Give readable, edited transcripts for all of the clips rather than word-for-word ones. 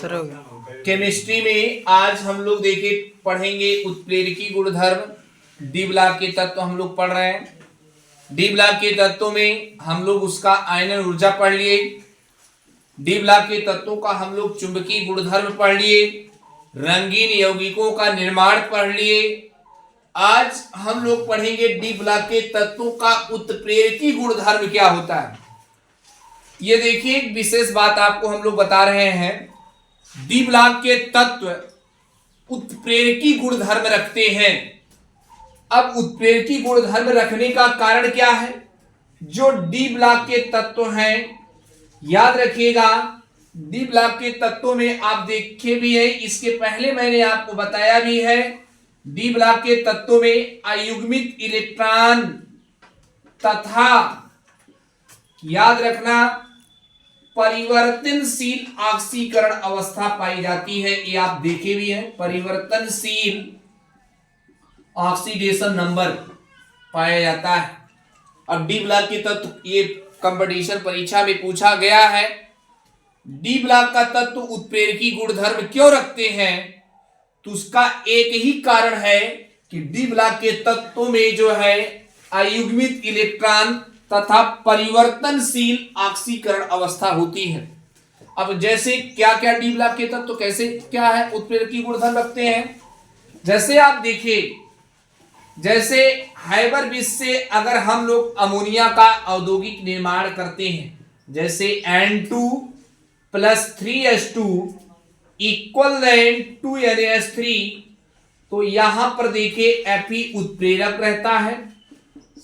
Sir हो गया। Chemistry में आज हम लोग देखे पढ़ेंगे उत्प्रेरकी गुणधर्म। डी ब्लॉक के तत्व हम लोग पढ़ रहे हैं। डी ब्लॉक के तत्वों में हम लोग उसका आयनन ऊर्जा पढ़ लिए। डी ब्लॉक के तत्वों का हम लोग चुंबकीय गुणधर्म पढ़ लिए। रंगीन यौगिकों का निर्माण पढ़ लिए। आज हम लोग पढ़ेंगे डी ब्लॉक के तत्वों का उत्प्रेरकी गुणधर्म क्या होता है। ये देखिए एक विशेष बात आपको हम लोग बता रहे हैं। डी ब्लॉक के तत्व उत्प्रेरकी गुणधर्म रखते हैं। अब उत्प्रेरकी गुणधर्म रखने का कारण क्या है? जो डी ब्लॉक के तत्व हैं, याद रखिएगा, डी ब्लॉक के तत्वों में आप देखे भी है, इसके पहले मैंने आपको बताया भी है। डी ब्लॉक के तत्वों में अयुग्मित इलेक्ट्रॉन तथा याद रखना परिवर्तनशील ऑक्सीकरण अवस्था पाई जाती है। ये आप देखे भी हैं, परिवर्तनशील ऑक्सीडेशन नंबर पाया जाता है। अब डी ब्लॉक के तत्व ये कंपटीशन परीक्षा में पूछा गया है। डी ब्लॉक का तत्व उत्प्रेरकी गुणधर्म क्यों रखते हैं? तो उसका एक ही कारण है कि डी ब्लॉक के तत्वों में जो है अयुग्मित इलेक्ट्रॉन तथा परिवर्तनशील ऑक्सीकरण अवस्था होती है। अब जैसे क्या क्या डी ब्लॉक के तत्व कैसे क्या है उत्प्रेरकी गुणधर्म रखते हैं, जैसे आप देखिए, जैसे हाइबर विष से अगर हम लोग अमोनिया का औद्योगिक निर्माण करते हैं, जैसे N2 + 3H2 = 2NaS3, तो यहां पर देखिए Fe उत्प्रेरक रहता है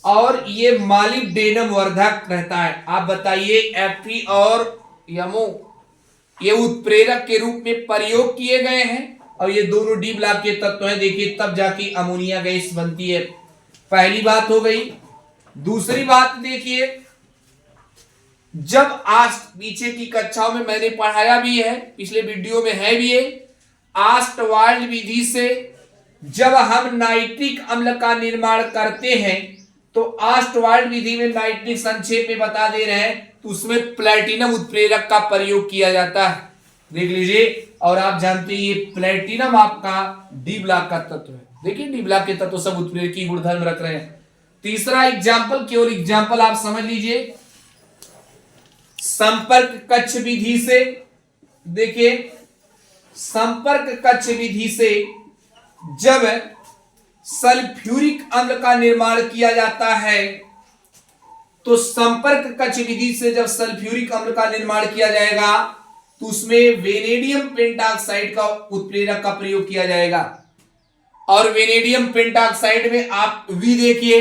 और ये मॉलिब्डेनम वर्धक रहता है। आप बताइए Fe और यमो ये उत्प्रेरक के रूप में प्रयोग किए गए हैं और ये दोनों डी ब्लॉक के तत्व हैं। देखिए तब जाके अमोनिया गैस बनती है। पहली बात हो गई। दूसरी बात देखिए, जब आज पीछे की कक्षाओं में मैंने पढ़ाया भी है, पिछले वीडियो में है भी है, ऑस्टवाल्ड विधि से जब हम नाइट्रिक अम्ल का निर्माण करते हैं तो ऑस्टवाल्ड विधि में नाइट्रिक संक्षेप में बता दे रहे हैं, तो उसमें प्लैटिनम उत्प्रेरक का प्रयोग किया जाता है। देख लीजिए, और आप जानते हैं ये प्लैटिनम आपका डी ब्लॉक का तत्व है। देखिए डी ब्लॉक के तत्व सब उत्प्रेरकी गुणधर्म रख रहे हैं। तीसरा एग्जाम्पल, केवल एग्जाम्पल आप समझ लीजिए, संपर्क कक्ष विधि से। देखिए संपर्क कक्ष विधि से जब सल्फ्यूरिक अम्ल का निर्माण किया जाता है, तो संपर्क कक्ष विधि से जब सल्फ्यूरिक अम्ल का निर्माण किया जाएगा तो उसमें वेनेडियम पेंटाऑक्साइड का उत्प्रेरक का प्रयोग किया जाएगा। और वेनेडियम पेंटाऑक्साइड में आप वी देखिए,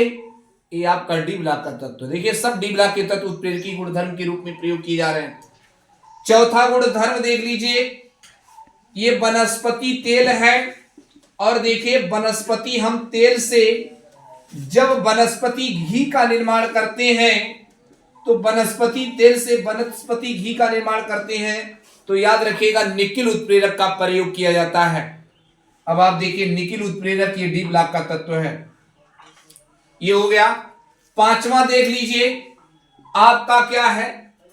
ये आपका डी ब्लॉक का तत्व। देखिए सब डी ब्लॉक के तत्व उत्प्रेरकी गुणधर्म के रूप में प्रयोग किए जा रहे हैं। चौथा गुणधर्म देख लीजिए, ये वनस्पति तेल है। और देखिए वनस्पति हम तेल से जब वनस्पति घी का निर्माण करते हैं, तो वनस्पति तेल से वनस्पति घी का निर्माण करते हैं, तो याद रखिएगा निकिल उत्प्रेरक का प्रयोग किया जाता है। अब आप देखिए निकिल उत्प्रेरक ये डी ब्लॉक का तत्व है। ये हो गया। पांचवा देख लीजिए आपका क्या है,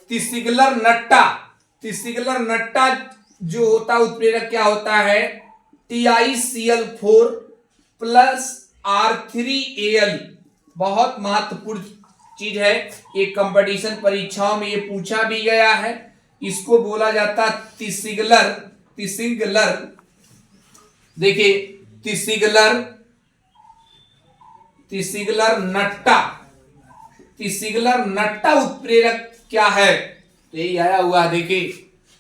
तिसिगलर नट्टा। तिसिगलर नट्टा जो होता है उत्प्रेरक क्या होता है, TiCl4 + R3Al। बहुत महत्वपूर्ण चीज है, एक कंपटीशन परीक्षाओं में ये पूछा भी गया है। इसको बोला जाता है तिसिगलर। तिसिगलर देखिए तिसिगलर नट्टा। तिसिगलर नट्टा उत्प्रेरक क्या है, तो यही आया हुआ। देखिए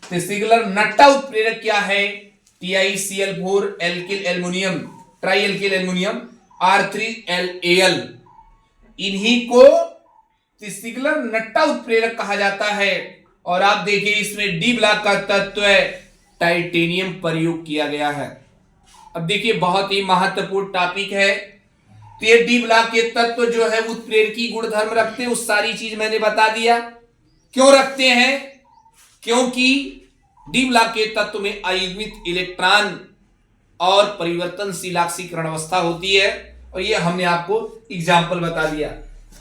तिसिगलर नट्टा उत्प्रेरक क्या है, TiCl4 alkyl aluminium try alkyl aluminium R3Al। इन्हीं को तिसिगलर नट्टा उत्प्रेरक कहा जाता है। और आप देखिए इसमें डी ब्लॉक का तत्व है टाइटेनियम प्रयोग किया गया है। अब देखिए बहुत ही महत्वपूर्ण टॉपिक है। तो ये डी ब्लॉक के तत्व जो है उत्प्रेरकी गुणधर्म रखते हैं, उस सारी चीज मैंने बता दिया। क्यों रखते हैं? क्योंकि डी ब्लॉक के तत्व में अयुग्मित इलेक्ट्रॉन और परिवर्तनशील ऑक्सीकरण अवस्था होती है, और ये हमने आपको एग्जाम्पल बता दिया।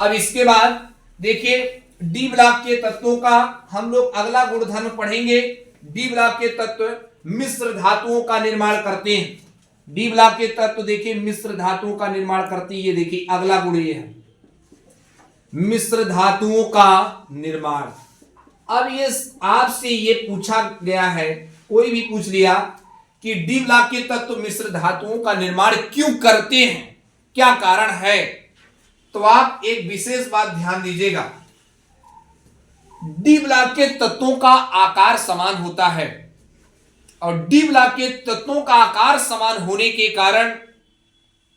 अब इसके बाद देखिए डी ब्लॉक के तत्वों का हम लोग अगला गुणधर्म पढ़ेंगे। डी ब्लॉक के तत्व मिश्र धातुओं का निर्माण करते हैं। डी ब्लॉक के तत्व देखिए मिश्र धातुओं का निर्माण करते हैं। ये देखिए अगला गुण ये है मिश्र धातुओं का निर्माण। अब ये आपसे ये पूछा गया है, कोई भी पूछ लिया कि डी ब्लॉक के तत्व मिश्र धातुओं का निर्माण क्यों करते हैं, क्या कारण है, तो आप एक विशेष बात ध्यान दीजिएगा। डी ब्लॉक के तत्वों का आकार समान होता है और डी ब्लॉक के तत्वों का आकार समान होने के कारण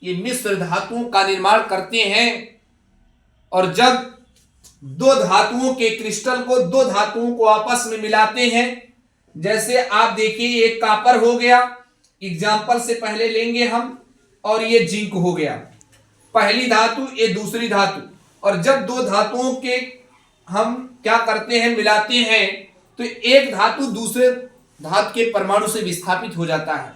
ये मिश्र धातुओं का निर्माण करते हैं। और जब दो धातुओं के क्रिस्टल को, दो धातुओं को आपस में मिलाते हैं, जैसे आप देखिए एक कॉपर हो गया, एग्जाम्पल से पहले लेंगे हम, और ये जिंक हो गया, पहली धातु ये दूसरी धातु। और जब दो धातुओं के हम क्या करते हैं, मिलाते हैं, तो एक धातु दूसरे धातु के परमाणु से विस्थापित हो जाता है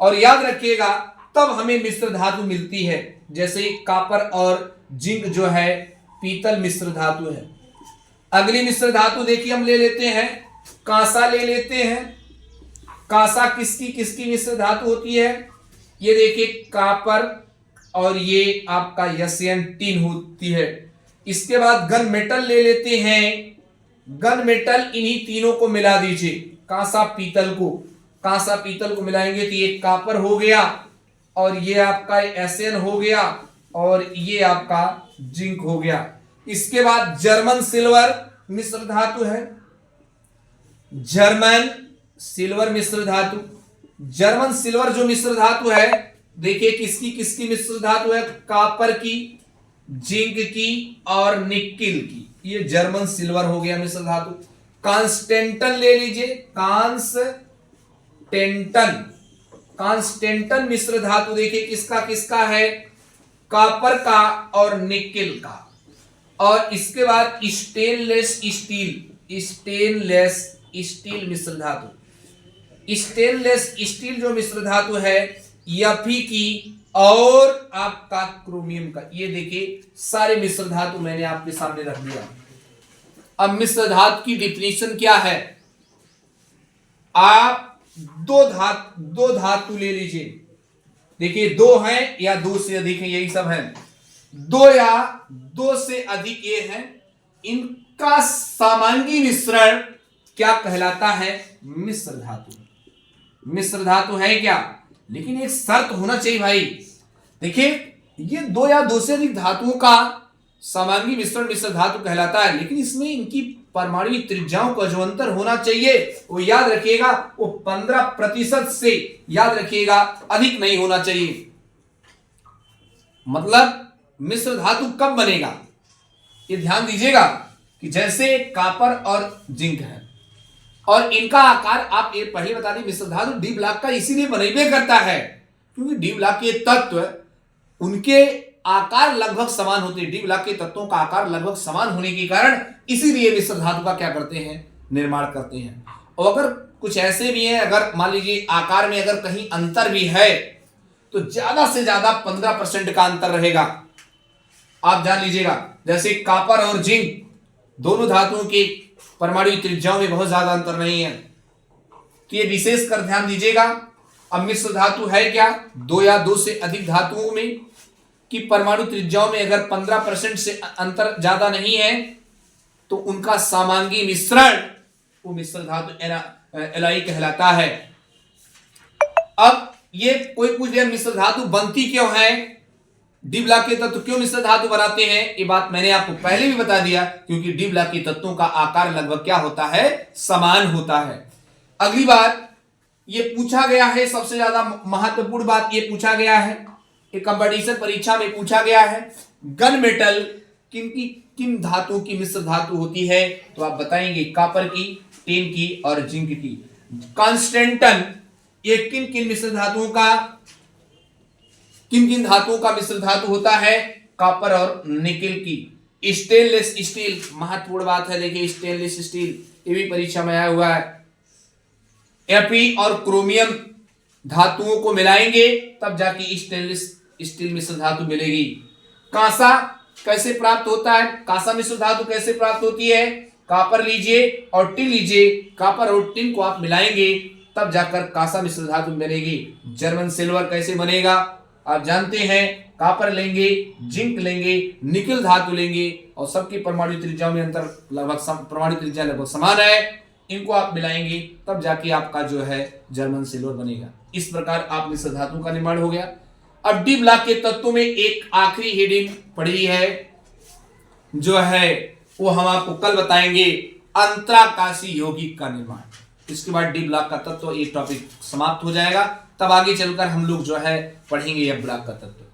और याद रखिएगा तब हमें मिश्र धातु मिलती है। जैसे कॉपर और जिंक जो है पीतल मिश्र धातु है। अगली मिश्र धातु देखिए हम ले लेते हैं, कांसा ले लेते हैं। कांसा किसकी मिश्र धातु होती है, ये देखिए कॉपर और ये आपका यसियन टिन होती है। इसके बाद गन मेटल ले लेते हैं। गन मेटल इन्हीं तीनों को मिला दीजिए, कांसा पीतल को मिलाएंगे तो ये कॉपर हो गया और ये आपका एसएन हो गया और ये आपका जिंक हो गया। इसके बाद जर्मन सिल्वर मिश्र धातु है, जर्मन सिल्वर मिश्र धातु। जर्मन सिल्वर जो मिश्र धातु है देखिए किसकी मिश्र धातु है, कॉपर की, जिंक की और निकिल की। ये जर्मन सिल्वर हो गया मिश्र धातु। कांस्टेंटन ले लीजिए, कांस्टेंटन मिश्र धातु देखिए किसका है, कॉपर का और निकिल का। और इसके बाद स्टेनलेस स्टील मिश्र धातु। स्टेनलेस स्टील जो मिश्र धातु है Fe की और आपका क्रोमियम का। ये देखिए सारे मिश्र धातु मैंने आपके सामने रख दिया। अब मिश्र धातु की डिफिनीशन क्या है, आप दो धातु ले लीजिए, देखिए दो हैं या दो से अधिक है, यही सब है। दो या दो से अधिक ये है, इनका समांगी मिश्रण क्या कहलाता है, मिश्र धातु। मिश्र धातु है क्या, लेकिन एक शर्त होना चाहिए भाई। देखिए ये दो या दो से अधिक धातुओं का समांगी मिश्रण मिश्र धातु कहलाता है, लेकिन इसमें इनकी परमाणु त्रिज्याओं का जो अंतर होना चाहिए वो याद रखिएगा, वो 15% से याद रखिएगा अधिक नहीं होना चाहिए। मतलब मिश्र धातु कब बनेगा, ये ध्यान दीजिएगा कि जैसे कॉपर और जिंक है और इनका आकार आप ये पहले बता दें, मिश्र धातु डी ब्लॉक का इसीलिए बनेबे करता है क्योंकि डी ब्लॉक के तत्व उनके आकार लगभग समान होते हैं। डी ब्लॉक के तत्वों का आकार लगभग समान होने के कारण इसीलिए मिश्र धातु का क्या करते हैं, निर्माण करते हैं। और अगर कुछ ऐसे भी हैं, अगर मान लीजिए आकार में अगर कहीं अंतर भी है तो ज्यादा से ज्यादा 15% का अंतर रहेगा, आप जान लीजिएगा। जैसे कॉपर और जिंक दोनों धातुओं के परमाणु त्रिज्याओं में बहुत ज्यादा अंतर नहीं है, तो ये विशेष कर ध्यान दीजिएगा। अब मिश्र धातु है क्या, दो या दो से अधिक धातुओं में कि परमाणु त्रिज्याओं में अगर 15% से अंतर ज्यादा नहीं है तो उनका समांगी मिश्रण वो मिश्र धातु एलआई कहलाता है। अब ये कोई पूछ लिया मिश्र धातु बनती क्यों है, डी ब्लॉक के तत्व क्यों मिश्र धातु बनाते हैं, ये बात मैंने आपको पहले भी बता दिया, क्योंकि डी ब्लॉक के तत्वों का आकार लगभग क्या होता है, समान होता है। अगली बात ये पूछा गया है, सबसे ज्यादा महत्वपूर्ण बात ये पूछा गया है, एक कंपटीशन परीक्षा में पूछा गया है, गन मेटल किन धातुओं की मिश्र धातु होती है, तो आप बताएंगे कॉपर की, टिन की और जिंक की। कांस्टेंटन ये किन मिश्र धातुओं का, किन धातुओं का मिश्र धातु होता है, कॉपर और निकिल की। स्टेनलेस स्टील महत्वपूर्ण बात है, देखिए स्टेनलेस स्टील ये भी परीक्षा में आया हुआ है। Fe और क्रोमियम धातुओं को मिलाएंगे तब जाके स्टेनलेस स्टील मिश्र धातु मिलेगी। कांसा कैसे प्राप्त होता है, कांसा मिश्र धातु कैसे प्राप्त होती है, कॉपर लीजिए और टिन लीजिए, कॉपर और टिन को आप मिलाएंगे तब जाकर कांसा मिश्र धातु बनेगी। जर्मन सिल्वर कैसे बनेगा आप जानते हैं, कॉपर लेंगे, जिंक लेंगे, निकल धातु लेंगे और सबकी परमाणु त्रिज्याओं में अंतर लगभग परमाणु त्रिज्या लगभग समान है, इनको आप मिलाएंगे तब जाके आपका जो है जर्मन सिल्वर बनेगा। इस प्रकार आप मिश्र धातु का निर्माण हो गया। अब डी ब्लॉक के तत्वों में एक आखिरी हेडिंग पड़ी है जो है वो हम आपको कल बताएंगे, अंतराकाशी यौगिक का निर्माण। इसके बाद डी ब्लॉक का तत्व ये टॉपिक समाप्त हो जाएगा, तब आगे चलकर हम लोग जो है पढ़ेंगे एफ ब्लॉक का तत्व।